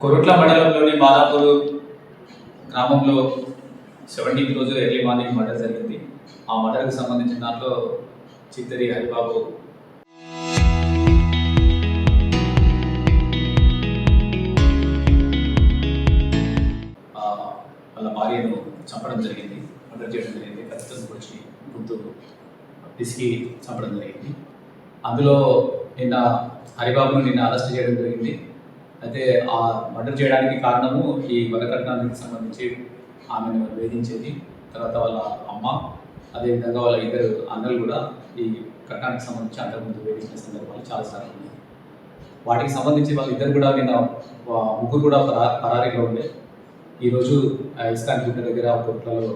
కొరుట్ల మండలంలోని మాదాపూర్ గ్రామంలో 17వ రోజు ఎర్లీ మార్నింగ్ మర్డర్ జరిగింది. ఆ మర్డర్కి సంబంధించిన దాంట్లో చిత్తరి హరిబాబు వాళ్ళ భార్యను చంపడం జరిగింది, మర్డర్ చేయడం జరిగింది. ఖచ్చితంగా వచ్చి గుర్తు పిసికి చంపడం జరిగింది. అందులో నిన్న హరిబాబును అరెస్ట్ చేయడం జరిగింది. అయితే ఆ మర్డర్ చేయడానికి కారణము ఈ వరకట్నానికి సంబంధించి ఆమెను వేధించేది. తర్వాత వాళ్ళ అమ్మ, అదేవిధంగా వాళ్ళ ఇద్దరు అన్నలు కూడా ఈ కట్నానికి సంబంధించి అంతకుముందు వేధించిన సందర్భాలు చాలాసార్లు ఉన్నాయి. వాటికి సంబంధించి వాళ్ళిద్దరు కూడా నిన్న ముగ్గురు కూడా పరారీలో ఉండే. ఈరోజు ఇస్కాన్ గుట్ట దగ్గర కొట్లలో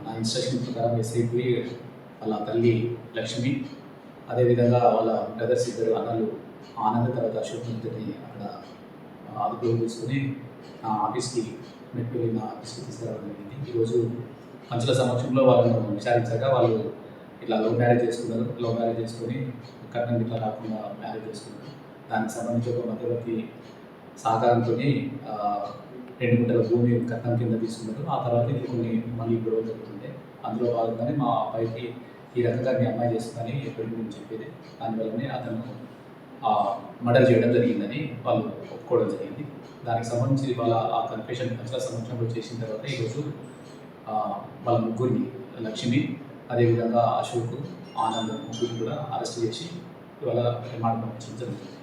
నా ఇన్స్ట్రక్షన్ ప్రకారం ఎస్ఐపి వాళ్ళ తల్లి లక్ష్మి, అదేవిధంగా వాళ్ళ బ్రదర్స్ ఇద్దరు అన్నలు ఆనంద్ తర్వాత అశోక్ ఇద్దరిని అక్కడ అదుపులోకి తీసుకుని నా ఆఫీస్కి మెట్పల్లి నా ఆఫీస్కి తీసుకురావడం జరిగింది. ఈరోజు పంచుల సమక్షంలో వాళ్ళను విచారించాక వాళ్ళు ఇట్లా లవ్ మ్యారేజ్ చేసుకొని కట్నం ఇట్లా రాకుండా మ్యారేజ్ చేసుకున్నారు. దానికి సంబంధించి ఒక మధ్యవర్తి సహకారంతో 2 గుంటల భూమి కట్నం కింద తీసుకున్నారు. ఆ తర్వాత కొన్ని మళ్ళీ గొడవ జరుగుతుండే. అందులో భాగంగానే మా అబ్బాయికి ఈ రకంగా మీ అమ్మాయి చేస్తుందని ఎప్పటి గురించి చెప్పేది. దానివల్లనే అతను మర్డర్ చేయడం జరిగిందని వాళ్ళు ఒప్పుకోవడం జరిగింది. దానికి సంబంధించి వాళ్ళ ఆ కన్ఫెషన్ పంచుల సమక్షంలో చేసిన తర్వాత ఈరోజు వాళ్ళ ముగ్గురిని లక్ష్మి, అదేవిధంగా అశోక్, ఆనంద్ ముగ్గురిని కూడా అరెస్ట్ చేసి ఇవాళ రిమాండ్ పంపించడం జరుగుతుంది.